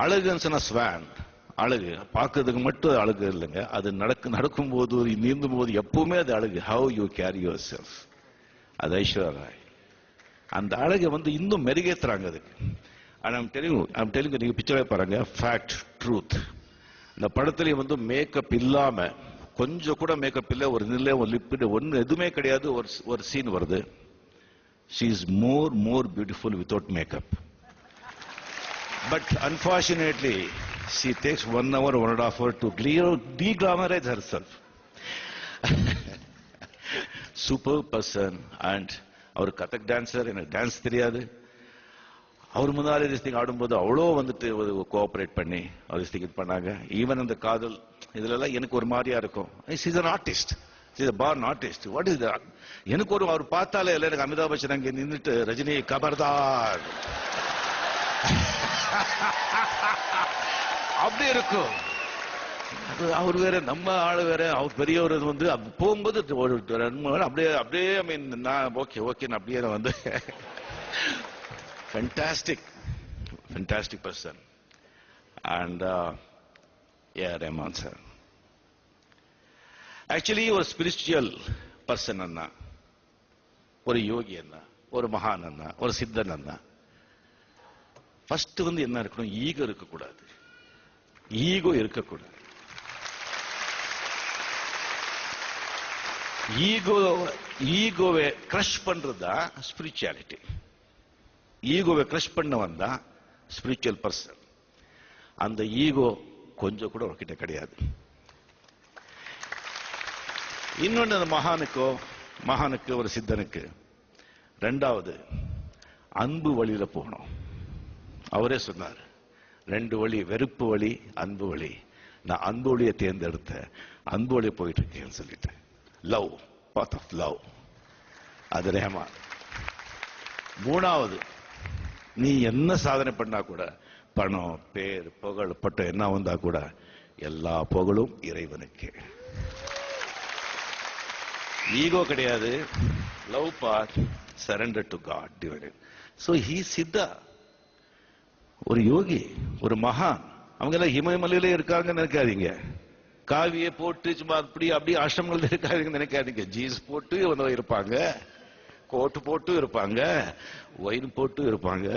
அழகுன்னு சொன்னா ஸ்வான், அழகு பார்க்கறதுக்கு மட்டும் அழகு இல்லைங்க, அது நடக்கும்போது நீந்தும் போது எப்பவுமே அது அழகு. How you carry your self, அது ஐஸ்வர்யா ராய். அந்த அழகை இன்னும் மெருகேத்துறாங்க அதுக்கு. ஐம் டெலிங் நீங்க பிக்சரே பாருங்க, ஃபேக்ட் ட்ரூத். இந்த படத்துலயும் மேக்கப் இல்லாம, கொஞ்சம் கூட மேக்கப் இல்ல, ஒரு நிலை, ஒரு லிப்பிட் ஒன்னு எதுவுமே கிடையாது. ஒரு சீன் வருது, she is more beautiful without makeup, but unfortunately she takes 1 hour, 1.5 hour to de-glamorize herself. Super person. And அவர் கதக் டான்சர், எனக்கு டான்ஸ் தெரியாது. அவர் முன்னாடி திஸ்திங் ஆடும்போது அவ்வளோ கோஆபரேட் பண்ணி அவர் திஸ்திங் இது பண்ணாங்க. ஈவன் அந்த காதல் இதுல எனக்கு ஒரு மாதிரியா இருக்கும். Is an artist, is a born artist. What is that? எனக்கு அவர் பார்த்தாலே இல்லை, எனக்கு அமிதாப் பச்சன் அங்கே நின்றுட்டு ரஜினி கபர்தார் அப்படி இருக்கும். அவர் வேற, நம்ம ஆளு வேற. அவர் பெரியவர் போகும்போது ஒரு 2 மணி நேரம் அப்படியே ஐ மீன் நான் ஓகே அப்படியே fantastic person. And A.R. Rahman sir actually ஒரு ஸ்பிரிச்சுவல் பர்சன் அண்ணா, ஒரு யோகி அண்ணா, ஒரு மகான் அண்ணா, ஒரு சித்தன் அண்ணா. ஃபர்ஸ்ட் என்ன இருக்கணும், ஈகோ இருக்கக்கூடாது. ஈகோவை கிரஷ் பண்றதுதான் ஸ்பிரிச்சுவாலிட்டி. ஈகோவை கிரஷ் பண்ணவன் தான் ஸ்பிரிச்சுவல் பர்சன். அந்த ஈகோ கொஞ்சம் கூட அவர்கிட்ட கிடையாது. இன்னொன்று, அந்த மகானுக்கு ஒரு சித்தனுக்கு ரெண்டாவது அன்பு வழியில போகணும். அவரே சொன்னார், 2 வழி, வெறுப்பு வழி, அன்பு வழி. நான் அன்பு வழியை தேர்ந்தெடுத்த, அன்பு வழியை போயிட்டு இருக்கேன்னு சொல்லிட்டு, லவ், பாத் ஆஃப் லவ், அது ரஹ்மான். 3வது, நீ என்ன சாதனை பண்ணா கூட, பணம், பேர், புகழ், பட்டம் என்ன வந்தா கூட எல்லா புகழும் இறைவனுக்கு. ஈகோ கிடையாது. Love path, surrender to God, divided. So he சித்தா, ஒரு யோகி, ஒரு மகான். அவங்க எல்லாம் இமயமலையிலே இருக்காங்கன்னு நினைக்காதீங்க. காவியை போட்டு சும்மா அப்படி ஆசிரமங்கள் இருக்காதுன்னு நினைக்காதீங்க. ஜீன்ஸ் போட்டு இருப்பாங்க, கோட்டு போட்டு இருப்பாங்க, ஒயின் போட்டு இருப்பாங்க.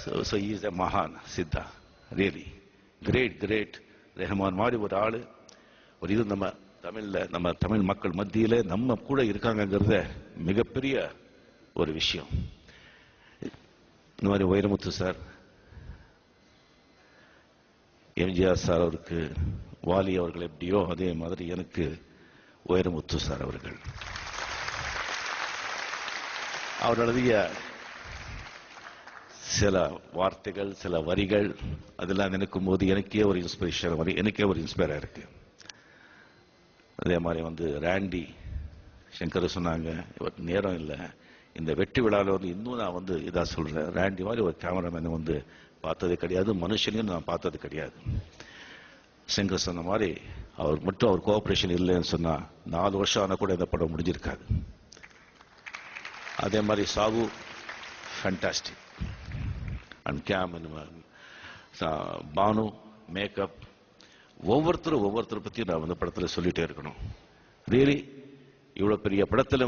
So he is a மகான் சித்தா, ரியலி கிரேட். ரஹ்மான் மாதிரி ஒரு ஆளு, ஒரு இது நம்ம தமிழ் மக்கள் மத்தியில நம்ம கூட இருக்காங்கிறத மிகப்பெரிய ஒரு விஷயம். இந்த மாதிரி வைரமுத்து சார், எம்ஜிஆர் சார் அவருக்கு வாலி அவர்கள் எப்படியோ அதே மாதிரி எனக்கு வைரமுத்து சார் அவர்கள். அவர் எழுதிய சில வார்த்தைகள், சில வரிகள், அதெல்லாம் நினைக்கும் போது எனக்கே ஒரு இன்ஸ்பிரேஷன், எனக்கே ஒரு இன்ஸ்பயரா இருக்கு. அதே மாதிரி ராண்டி சங்கர் சொன்னாங்க, இவருக்கு நேரம் இல்லை, இந்த வெற்றி விழாவில் இன்னும் நான் இதா சொல்றேன், ராண்டி மாதிரி ஒரு கேமராமேன் பார்த்தது கிடையாது, மனுஷனையும் நான் பார்த்தது கிடையாது. சங்கர் சொன்ன மாதிரி அவர் மட்டும் அவர் கோஆபரேஷன் இல்லைன்னு சொன்னா 4 வருஷம் ஆனா கூட இந்த படம் முடிஞ்சிருக்காது. அதே மாதிரி சாகு ஃபேண்டாஸ்டிக். அண்ட் கேம், பானு, மேக்கப், ஒவ்வொருத்தரும் பத்தி நான் படத்துல சொல்லிட்டே இருக்கணும். ரியலி இவ்வளவு பெரிய படத்துல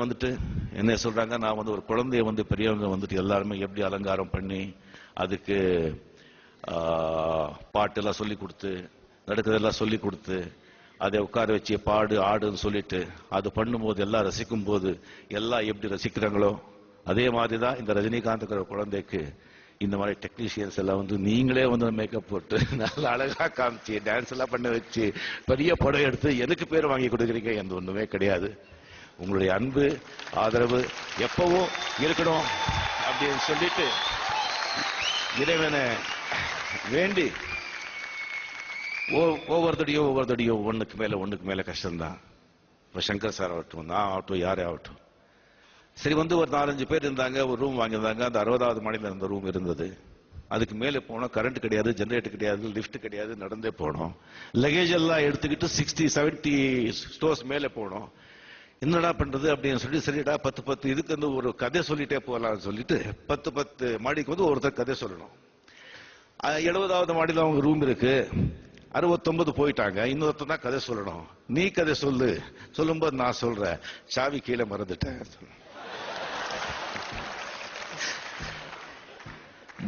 என்ன சொல்றாங்க, நான் ஒரு குழந்தைய பெரியவங்க எல்லாருமே எப்படி அலங்காரம் பண்ணி அதுக்கு பாட்டெல்லாம் சொல்லி கொடுத்து, நடக்கிறதெல்லாம் சொல்லி கொடுத்து, அதை உட்கார வச்சு பாடு ஆடுன்னு சொல்லிட்டு அது பண்ணும்போது எல்லாம் ரசிக்கும் போது எல்லாம் எப்படி ரசிக்கிறாங்களோ அதே மாதிரிதான் இந்த ரஜினிகாந்த் குழந்தைக்கு இந்த மாதிரி டெக்னீஷியன்ஸ் எல்லாம் நீங்களே மேக்கப் போட்டு நல்லா அழகா காமிச்சு டான்ஸ் எல்லாம் பண்ண வச்சு பெரிய படம் எடுத்து எனக்கு பேர் வாங்கி கொடுக்குறீங்க. எந்த ஒண்ணுமே கிடையாது. உங்களுடைய அன்பு, ஆதரவு எப்பவும் இருக்கணும் அப்படின்னு சொல்லிட்டு இறைவனை வேண்டி ஒவ்வொருத்தடியோ ஒண்ணுக்கு மேல கஷ்டம்தான். இப்ப சங்கர் சார் ஆகட்டும், நான் ஆகட்டும், யாரே ஆகட்டும், சரி ஒரு 4-5 பேர் இருந்தாங்க, ஒரு ரூம் வாங்கியிருந்தாங்க. அந்த 60வது மாடியில் அந்த ரூம் இருந்தது. அதுக்கு மேலே போனோம், கரண்ட் கிடையாது, ஜெனரேட்டர் கிடையாது, லிப்ட் கிடையாது, நடந்தே போனோம். லக்கேஜ் எல்லாம் எடுத்துக்கிட்டு 60-70 ஸ்டோர்ஸ் மேலே போனோம். என்னடா பண்றது அப்படின்னு சொல்லி சரிடா 10 இதுக்கு வந்து ஒரு கதை சொல்லிட்டே போகலாம்னு சொல்லிட்டு 10 மாடிக்கு வந்து ஒருத்தர் கதை சொல்லணும். 70வது மாடியில் அவங்க ரூம் இருக்கு, 69 போயிட்டாங்க, இன்னொருத்தர் தான் கதை சொல்லணும். நீ கதை சொல்லு, சொல்லும்போது நான் சொல்றேன், சாவி கீழே மறந்துட்டேன்.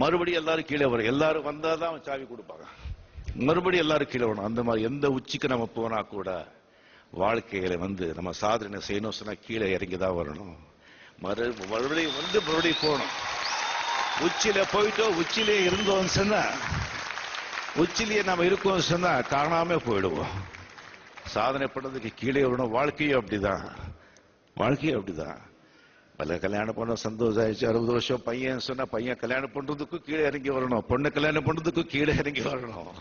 மறுபடியும் எல்லாரும் கீழே வரும், எல்லாரும் வந்தாதான் சாவி கொடுப்பாங்க, மறுபடியும் எல்லாரும் கீழே வரணும். அந்த மாதிரி எந்த உச்சிக்கு நம்ம போனா கூட வாழ்க்கையில வந்து நம்ம சாதனை செய்யணும் சொன்னா கீழே இறங்கிதான் வரணும். மறுபடியும் வந்து மறுபடியும் போகணும். உச்சியில போயிட்டோம், உச்சியிலே இருந்தோம் சொன்னா, உச்சிலேயே நம்ம இருக்கோம் சொன்னா காணாம போயிடுவோம். சாதனை பண்ணதுக்கு கீழே வரணும். வாழ்க்கையும் அப்படிதான், வாழ்க்கையும் அப்படிதான். பல கல்யாணம் பண்ண சந்தோஷம் ஆயிடுச்சு, 60 வருஷம் பையன் சொன்னா பையன் கல்யாணம் பண்றதுக்கும் கீழே இறங்கி வரணும், பொண்ணு கல்யாணம் பண்றதுக்கும் கீழே இறங்கி வரணும்.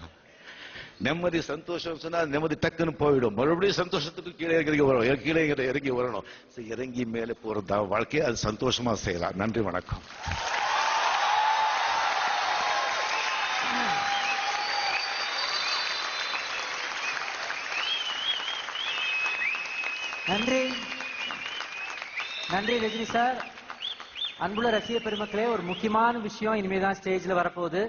நிம்மதி சந்தோஷம் சொன்னா நிம்மதி டக்குன்னு போயிடும், மறுபடியும் சந்தோஷத்துக்கு கீழே இறங்கி வரும், கீழே இறங்கி வரணும். இறங்கி மேலே போறதா வாழ்க்கையை, அது சந்தோஷமா செய்யலாம். நன்றி, வணக்கம். நன்றி, நன்றி ரஜினி சார். அன்புள்ள ரசிக பெருமக்களே, ஒரு முக்கியமான விஷயம் இனிமேதான் ஸ்டேஜ்ல வரப்போகுது.